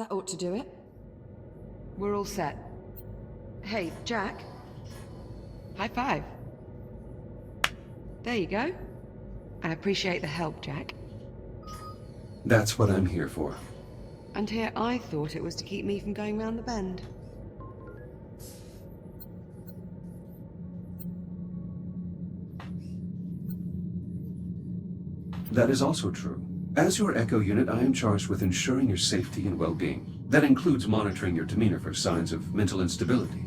That ought to do it. We're all set. Hey, Jack. High five. There you go. I appreciate the help, Jack. That's what I'm here for. And here I thought it was to keep me from going round the bend. That is also true. As your Echo unit, I am charged with ensuring your safety and well-being. That includes monitoring your demeanor for signs of mental instability.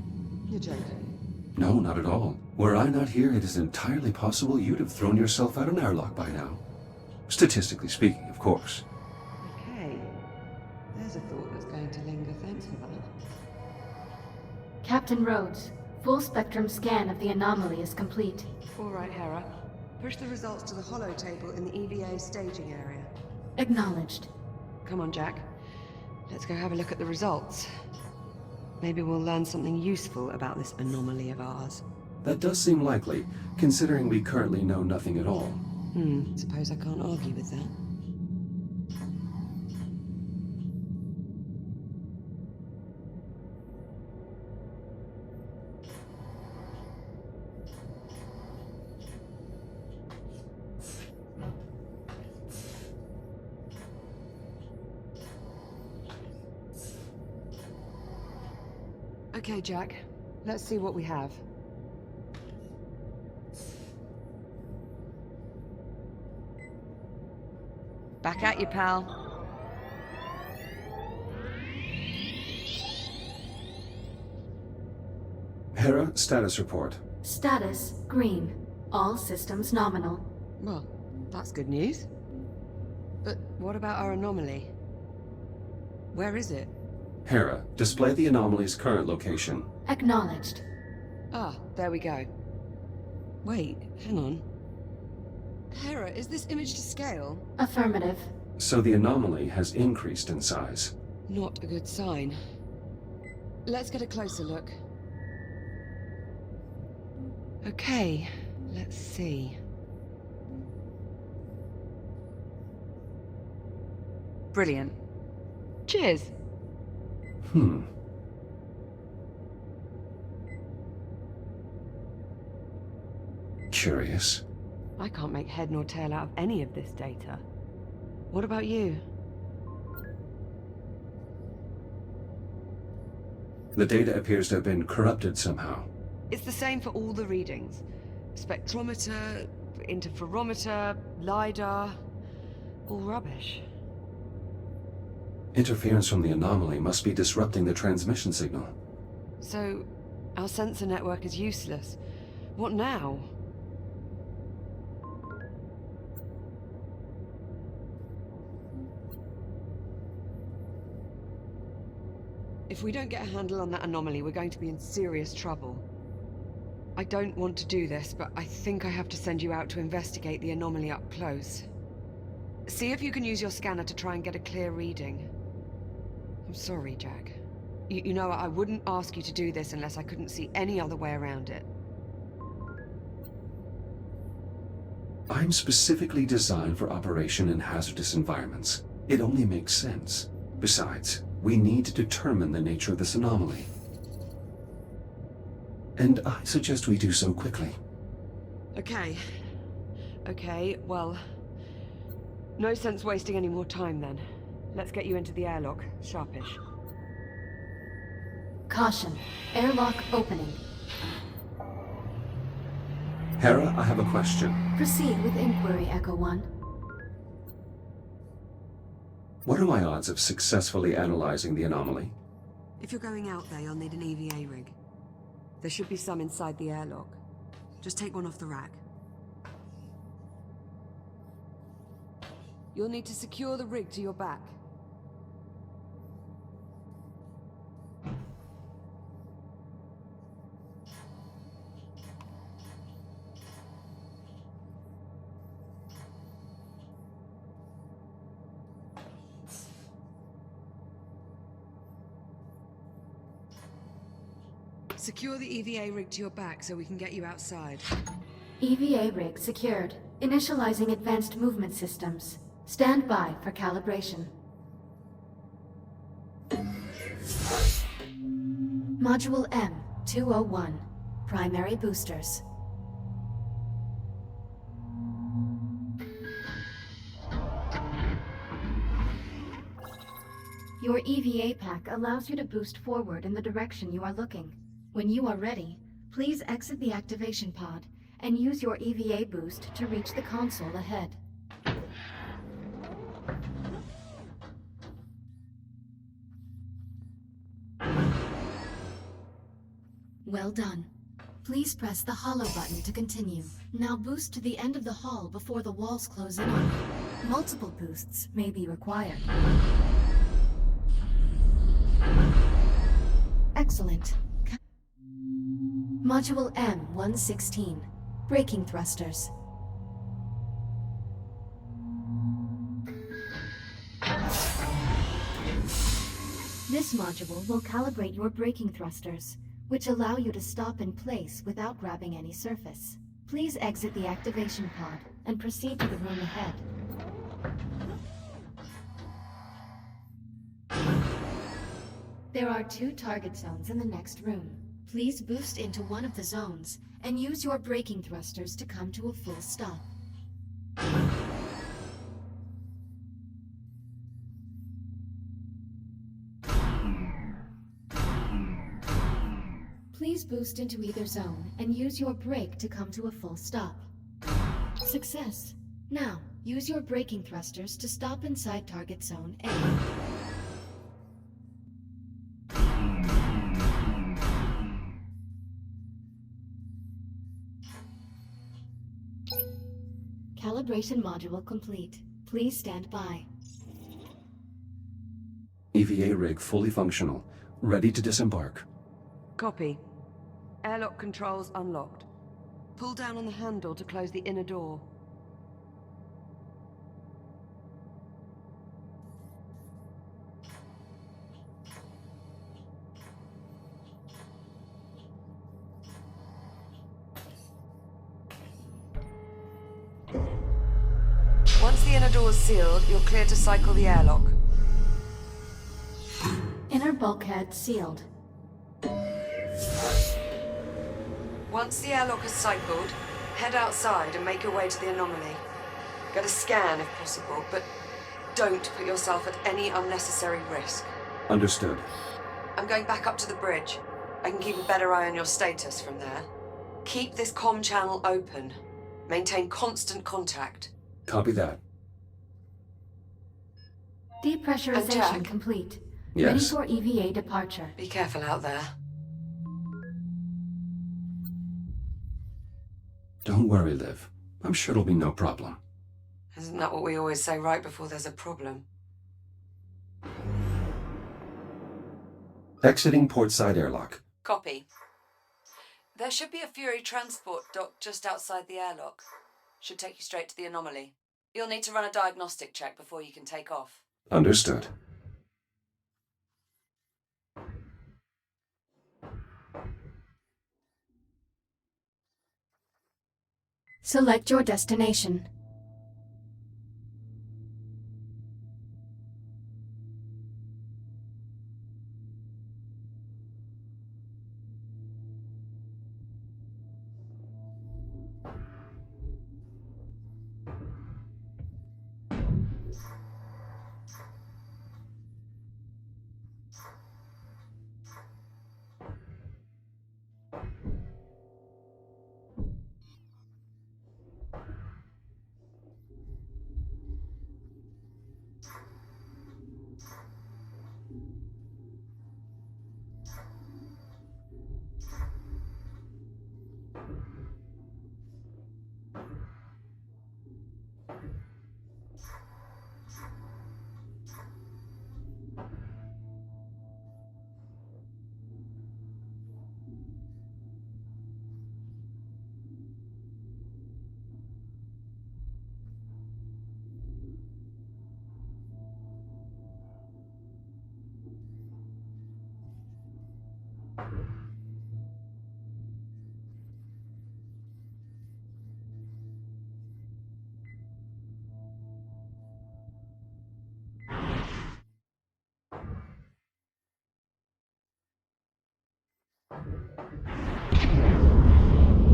You're joking. No, not at all. Were I not here, it is entirely possible you'd have thrown yourself out an airlock by now. Statistically speaking, of course. Okay. There's a thought that's going to linger. Thanks for that. Captain Rhodes, full spectrum scan of the anomaly is complete. All right, Hera. Push the results to the holo table in the EVA staging area. Acknowledged. Come on, Jack. Let's go have a look at the results. Maybe we'll learn something useful about this anomaly of ours. That does seem likely, considering we currently know nothing at all. Suppose I can't argue with that. Okay, Jack. Let's see what we have. Back at you, pal. Hera, status report. Status, green. All systems nominal. Well, that's good news. But what about our anomaly? Where is it? Hera, display the anomaly's current location. Acknowledged. Ah, there we go. Wait, hang on. Hera, is this image to scale? Affirmative. So the anomaly has increased in size. Not a good sign. Let's get a closer look. Okay, let's see. Brilliant. Cheers. Curious. I can't make head nor tail out of any of this data. What about you? The data appears to have been corrupted somehow. It's the same for all the readings. Spectrometer, interferometer, LiDAR, all rubbish. Interference from the anomaly must be disrupting the transmission signal. So, our sensor network is useless. What now? If we don't get a handle on that anomaly, we're going to be in serious trouble. I don't want to do this, but I think I have to send you out to investigate the anomaly up close. See if you can use your scanner to try and get a clear reading. I'm sorry, Jack. You know, I wouldn't ask you to do this unless I couldn't see any other way around it. I'm specifically designed for operation in hazardous environments. It only makes sense. Besides, we need to determine the nature of this anomaly. And I suggest we do so quickly. Okay. Okay, well... no sense wasting any more time then. Let's get you into the airlock, sharpish. Caution. Airlock opening. Hera, I have a question. Proceed with inquiry, Echo 1. What are my odds of successfully analyzing the anomaly? If you're going out there, you'll need an EVA rig. There should be some inside the airlock. Just take one off the rack. You'll need to secure the rig to your back. Secure the EVA rig to your back so we can get you outside. EVA rig secured. Initializing advanced movement systems. Stand by for calibration. Module M-201. Primary boosters. Your EVA pack allows you to boost forward in the direction you are looking. When you are ready, please exit the activation pod and use your EVA boost to reach the console ahead. Well done. Please press the hollow button to continue. Now boost to the end of the hall before the walls close in on you. Multiple boosts may be required. Excellent. Module M-116. Braking thrusters. This module will calibrate your braking thrusters, which allow you to stop in place without grabbing any surface. Please exit the activation pod and proceed to the room ahead. There are 2 target zones in the next room. Please boost into one of the zones and use your braking thrusters to come to a full stop. Please boost into either zone and use your brake to come to a full stop. Success! Now, use your braking thrusters to stop inside target zone A. Calibration module complete. Please stand by. EVA rig fully functional, ready to disembark. Copy. Airlock controls unlocked. Pull down on the handle to close the inner door. Once the inner door is sealed, you're clear to cycle the airlock. Inner bulkhead sealed. Once the airlock is cycled, head outside and make your way to the anomaly. Get a scan if possible, but don't put yourself at any unnecessary risk. Understood. I'm going back up to the bridge. I can keep a better eye on your status from there. Keep this comm channel open. Maintain constant contact. Copy that. Depressurization Jack? complete. Yes. Ready for EVA departure. Be careful out there. Don't worry, Liv. I'm sure it'll be no problem. Isn't that what we always say right before there's a problem? Exiting portside airlock. Copy. There should be a Fury transport dock just outside the airlock. Should take you straight to the anomaly. You'll need to run a diagnostic check before you can take off. Understood. Select your destination.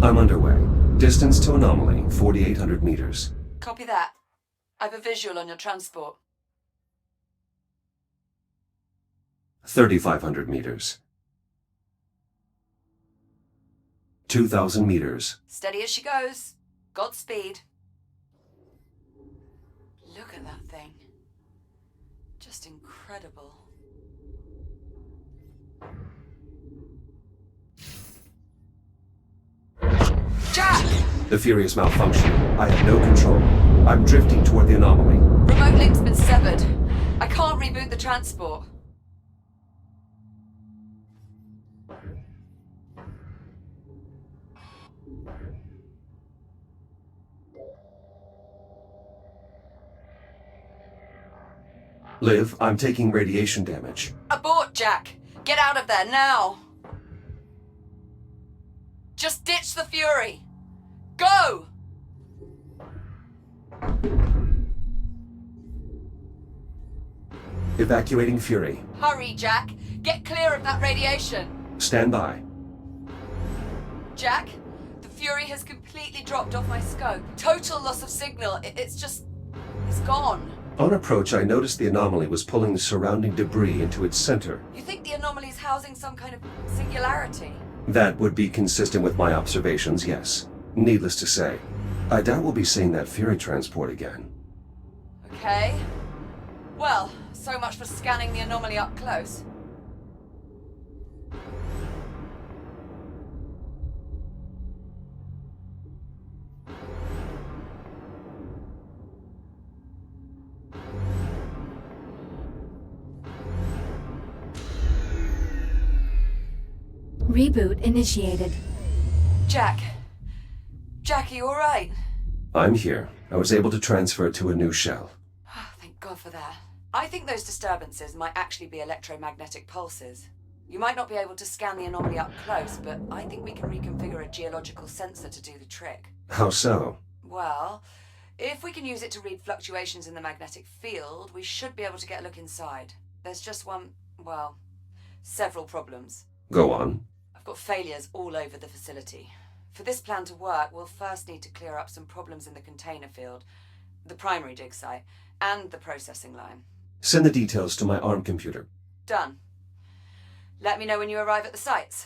I'm underway. Distance to Anomaly, 4,800 meters. Copy that. I've a visual on your transport. 3,500 meters. 2,000 meters. Steady as she goes. Godspeed. Look at that thing. Just incredible. Jack! The Fury is malfunctioning. I have no control. I'm drifting toward the Anomaly. Remote link's been severed. I can't reboot the transport. Liv, I'm taking radiation damage. Abort, Jack! Get out of there, now! Just ditch the Fury! Go! Evacuating Fury. Hurry, Jack! Get clear of that radiation! Stand by. Jack, the Fury has completely dropped off my scope. Total loss of signal. It's gone. On approach, I noticed the Anomaly was pulling the surrounding debris into its center. You think the Anomaly's housing some kind of singularity? That would be consistent with my observations, yes. Needless to say, I doubt we'll be seeing that Fury transport again. Okay. Well, so much for scanning the Anomaly up close. Reboot initiated. Jack, are you alright? I'm here. I was able to transfer to a new shell. Thank God for that. I think those disturbances might actually be electromagnetic pulses. You might not be able to scan the Anomaly up close, but I think we can reconfigure a geological sensor to do the trick. How so? Well, if we can use it to read fluctuations in the magnetic field, we should be able to get a look inside. There's just several problems. Go on. I've got failures all over the facility. For this plan to work, we'll first need to clear up some problems in the container field, the primary dig site, and the processing line. Send the details to my ARM computer. Done. Let me know when you arrive at the sites.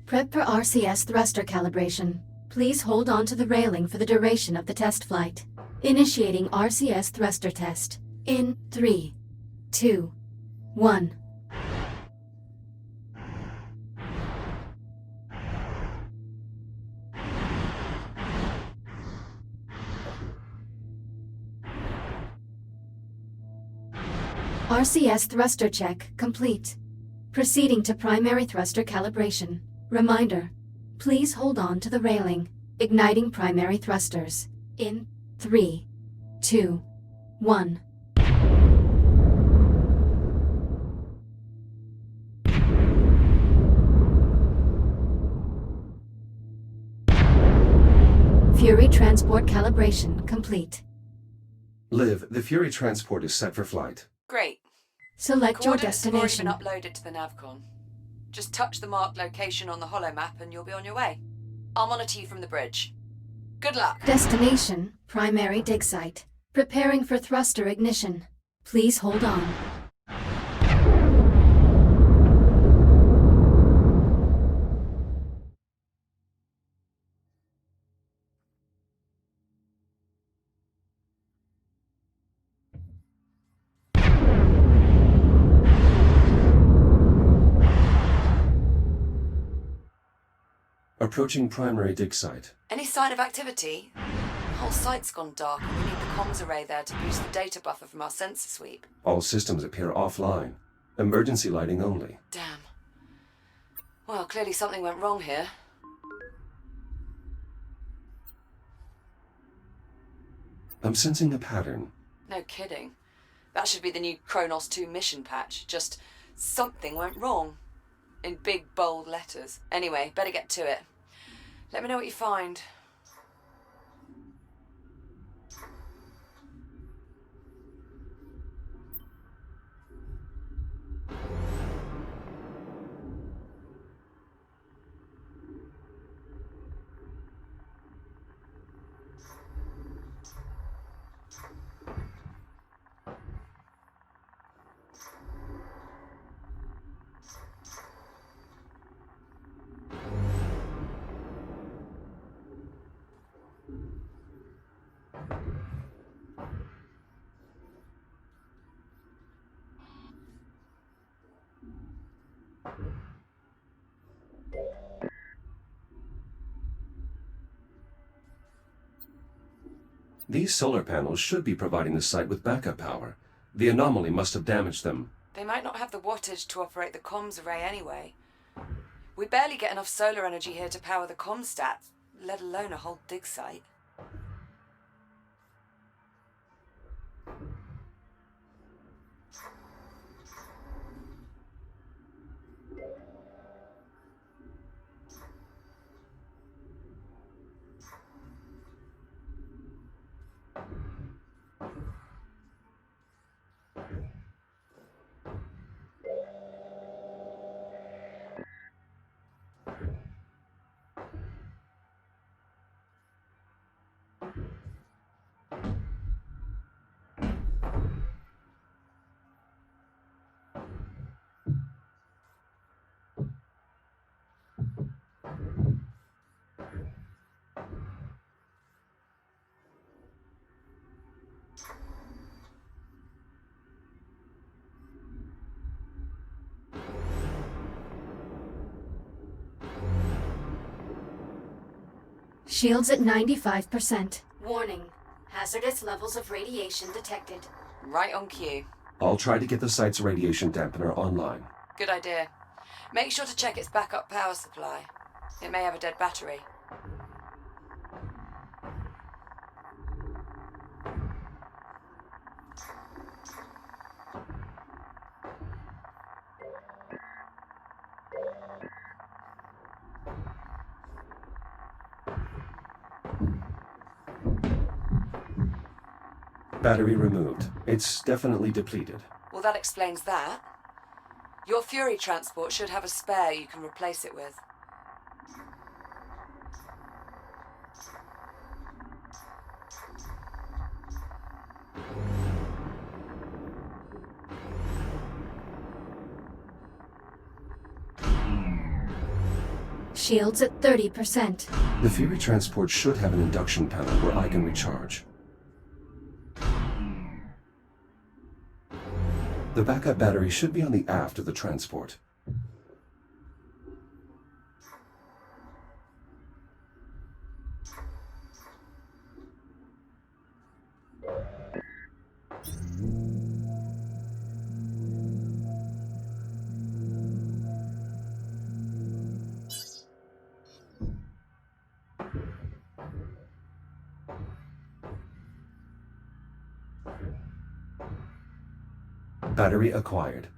Prep for RCS thruster calibration. Please hold on to the railing for the duration of the test flight. Initiating RCS thruster test. In 3, 2, 1. RCS thruster check complete. Proceeding to primary thruster calibration. Reminder, please hold on to the railing. Igniting primary thrusters. In 3, 2, 1. Fury transport calibration complete. Liv, the Fury transport is set for flight. Great. Select your Coordinates have already destination. been uploaded to the Navcon. Just touch the marked location on the holomap and you'll be on your way. I'll monitor you from the bridge. Good luck. Destination, primary dig site. Preparing for thruster ignition. Please hold on. Approaching primary dig site. Any sign of activity? The whole site's gone dark and we need the comms array there to boost the data buffer from our sensor sweep. All systems appear offline. Emergency lighting only. Damn. Well, clearly something went wrong here. I'm sensing a pattern. No kidding. That should be the new Kronos 2 mission patch. Just something went wrong. In big, bold letters. Anyway, better get to it. Let me know what you find. These solar panels should be providing the site with backup power. The anomaly must have damaged them. They might not have the wattage to operate the comms array anyway. We barely get enough solar energy here to power the comm stats, let alone a whole dig site. Shields at 95%. Warning. Hazardous levels of radiation detected. Right on cue. I'll try to get the site's radiation dampener online. Good idea. Make sure to check its backup power supply. It may have a dead battery. Battery removed. It's definitely depleted. Well, that explains that. Your Fury transport should have a spare you can replace it with. Shields at 30%. The Fury transport should have an induction panel where I can recharge. The backup battery should be on the aft of the transport. Battery acquired.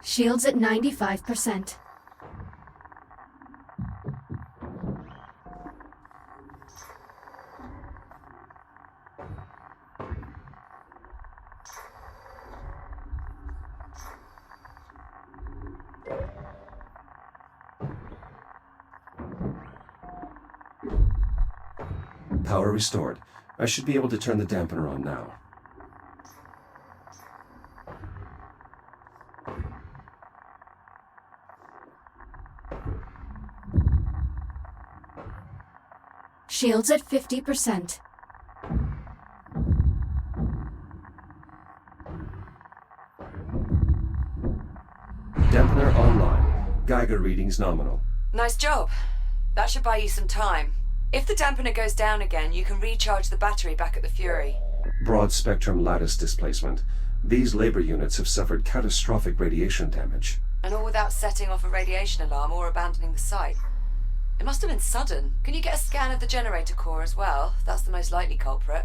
Shields at 95%. Power restored. I should be able to turn the dampener on now. Shields at 50%. Dampener online. Geiger readings nominal. Nice job. That should buy you some time. If the dampener goes down again, you can recharge the battery back at the Fury. Broad spectrum lattice displacement. These labor units have suffered catastrophic radiation damage. And all without setting off a radiation alarm or abandoning the site. It must have been sudden. Can you get a scan of the generator core as well? That's the most likely culprit.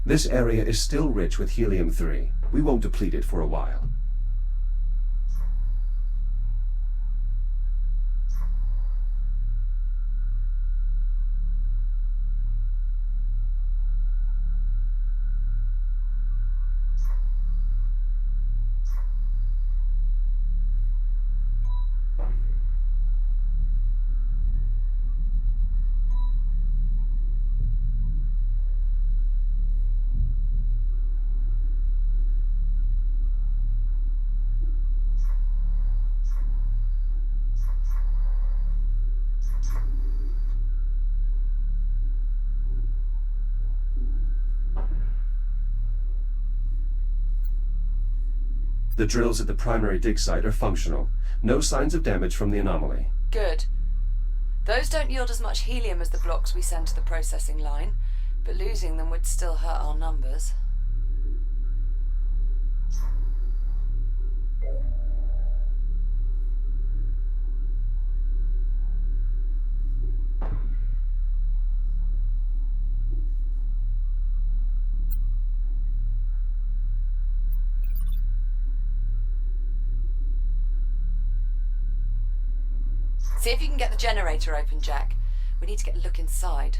This area is still rich with helium-3. We won't deplete it for a while. The drills at the primary dig site are functional. No signs of damage from the anomaly. Good. Those don't yield as much helium as the blocks we send to the processing line, but losing them would still hurt our numbers. See if you can get the generator open, Jack. We need to get a look inside.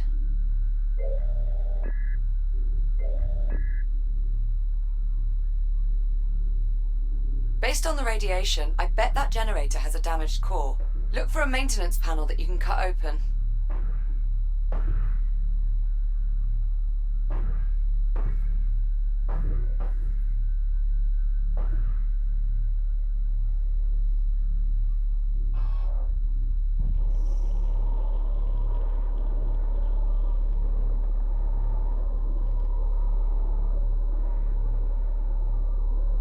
Based on the radiation, I bet that generator has a damaged core. Look for a maintenance panel that you can cut open.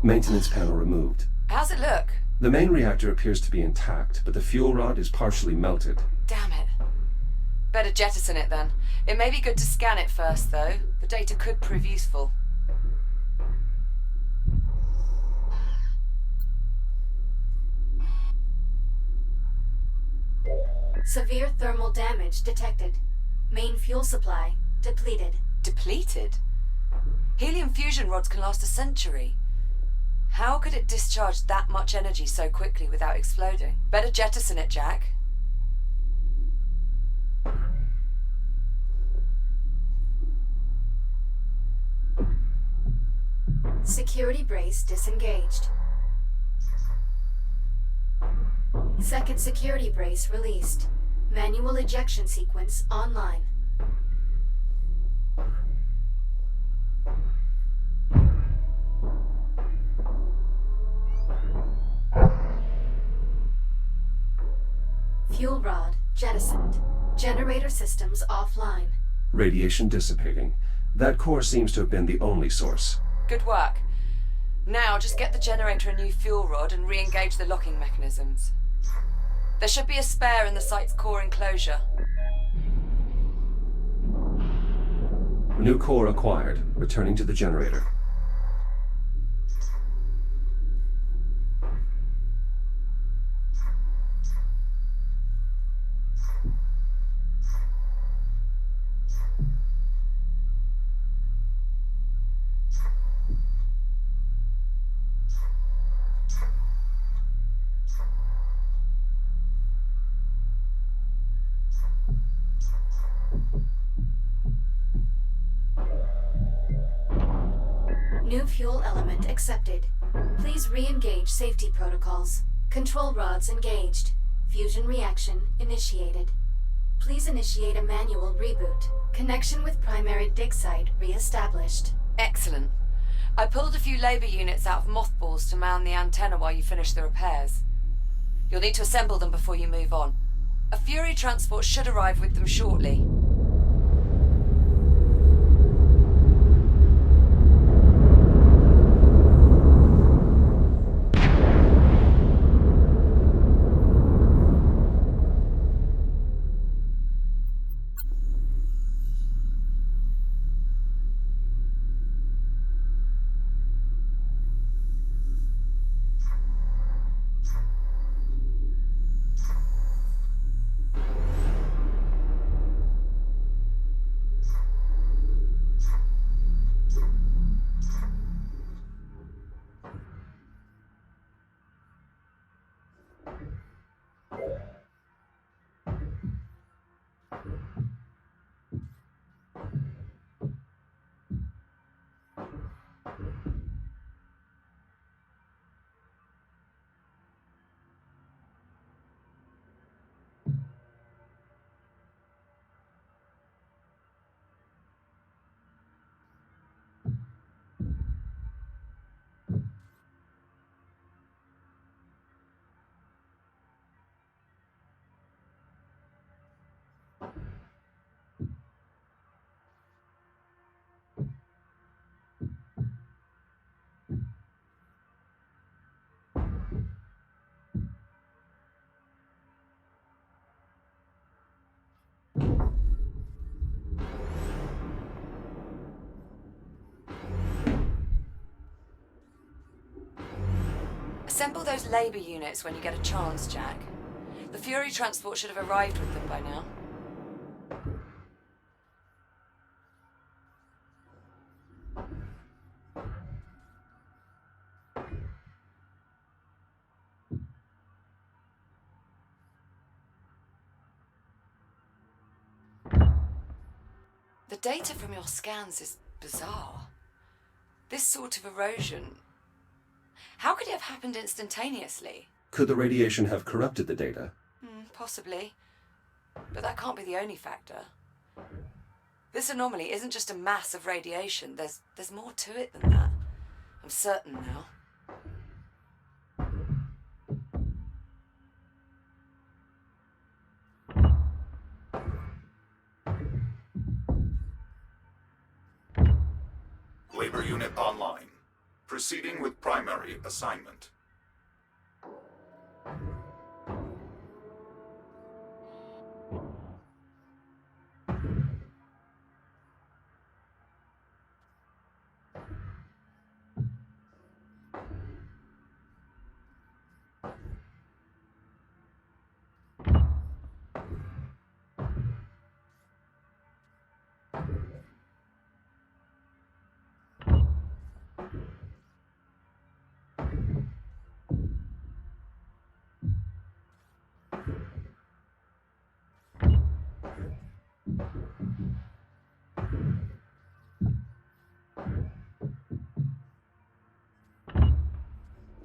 Maintenance panel removed. How's it look? The main reactor appears to be intact, but the fuel rod is partially melted. Damn it. Better jettison it then. It may be good to scan it first, though. The data could prove useful. Severe thermal damage detected. Main fuel supply depleted. Depleted? Helium fusion rods can last a century. How could it discharge that much energy so quickly without exploding? Better jettison it, Jack. Security brace disengaged. Second security brace released. Manual ejection sequence online. Fuel rod jettisoned. Generator systems offline. Radiation dissipating. That core seems to have been the only source. Good work. Now just get the generator a new fuel rod and re-engage the locking mechanisms. There should be a spare in the site's core enclosure. New core acquired. Returning to the generator. New fuel element accepted. Please re-engage safety protocols. Control rods engaged. Fusion reaction initiated. Please initiate a manual reboot. Connection with primary dig site re-established. Excellent. I pulled a few labor units out of mothballs to mount the antenna while you finish the repairs. You'll need to assemble them before you move on. A Fury transport should arrive with them shortly. Assemble those labor units when you get a chance, Jack. The Fury transport should have arrived with them by now. The data from your scans is bizarre. This sort of erosion... How could it have happened instantaneously? Could the radiation have corrupted the data? Possibly. But that can't be the only factor. This anomaly isn't just a mass of radiation. There's more to it than that. I'm certain now. Labor unit online. Proceeding with primary assignment.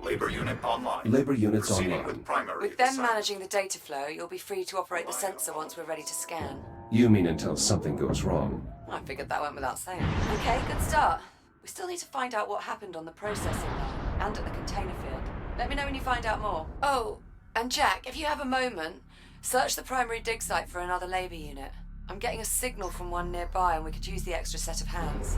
Labor unit online. Labor units Proceeding online. with primary With them assignment. managing the data flow, you'll be free to operate the sensor once we're ready to scan. You mean until something goes wrong? I figured that went without saying. Okay, good start. We still need to find out what happened on the processing line and at the container field. Let me know when you find out more. Oh, and Jack, if you have a moment, search the primary dig site for another labor unit. I'm getting a signal from one nearby and we could use the extra set of hands.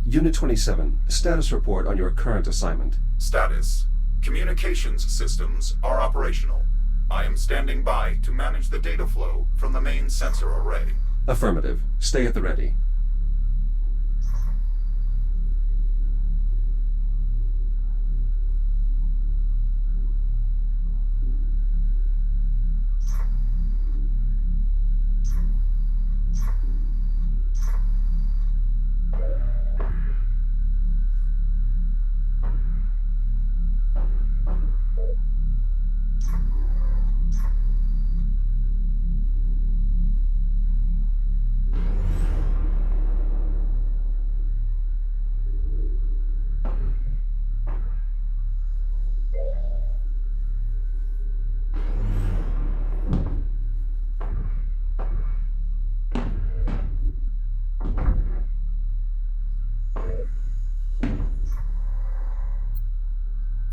Unit 27, status report on your current assignment. Status. Communications systems are operational. I am standing by to manage the data flow from the main sensor array. Affirmative. Stay at the ready.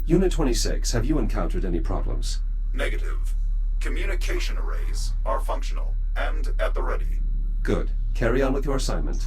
Unit 26, have you encountered any problems? Negative. Communication arrays are functional and at the ready. Good. Carry on with your assignment.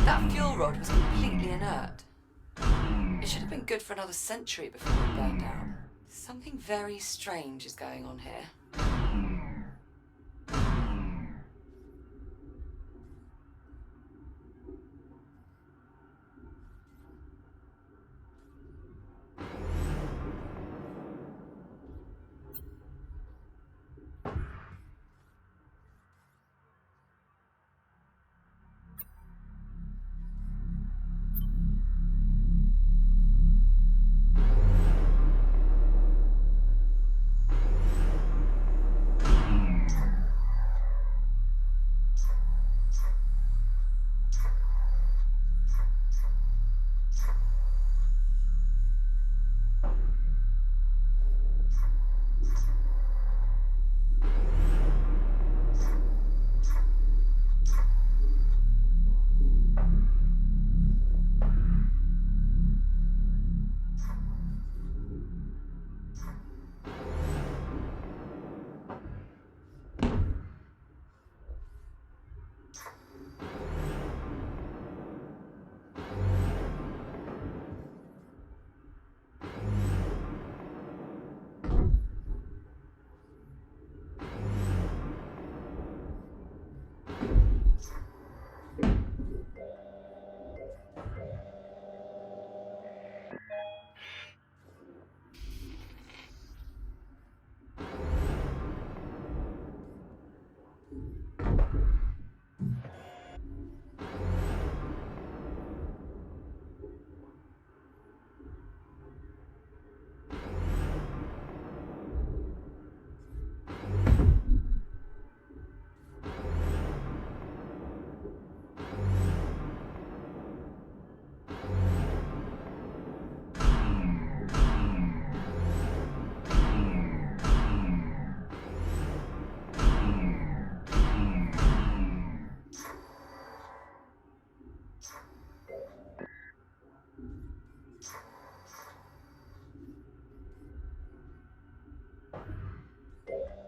That fuel rod was completely inert. It should have been good for another century before it burned out. Something very strange is going on here.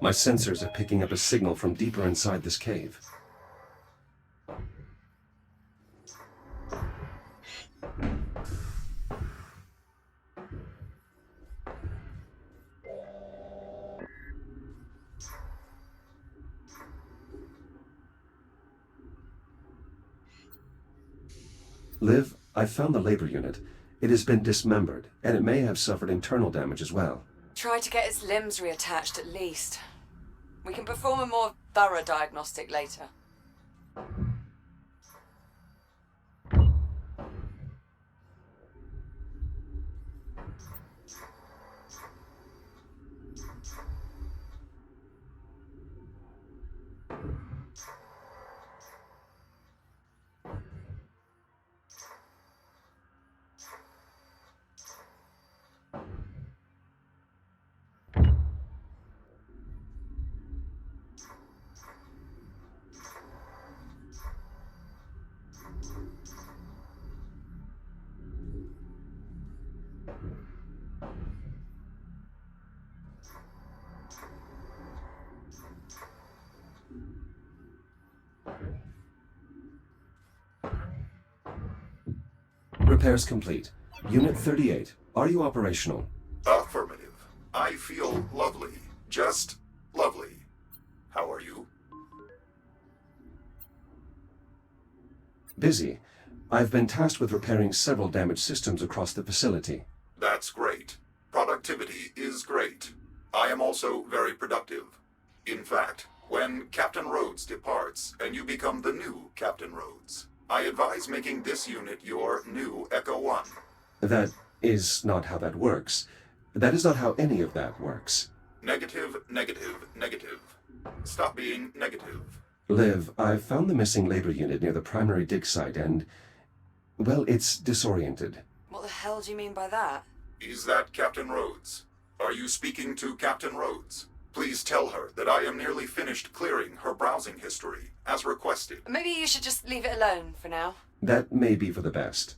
My sensors are picking up a signal from deeper inside this cave. Liv, I found the labor unit. It has been dismembered, and it may have suffered internal damage as well. Try to get its limbs reattached at least. We can perform a more thorough diagnostic later. Repairs complete. Unit 38, are you operational? Affirmative. I feel lovely. Just lovely. How are you? Busy. I've been tasked with repairing several damaged systems across the facility. That's great. Productivity is great. I am also very productive. In fact, when Captain Rhodes departs and you become the new Captain Rhodes, I advise making this unit your new Echo 1. That is not how that works. That is not how any of that works. Negative, negative, negative. Stop being negative. Liv, I've found the missing labor unit near the primary dig site and... well, it's disoriented. What the hell do you mean by that? Is that Captain Rhodes? Are you speaking to Captain Rhodes? Please tell her that I am nearly finished clearing her browsing history, as requested. Maybe you should just leave it alone for now. That may be for the best.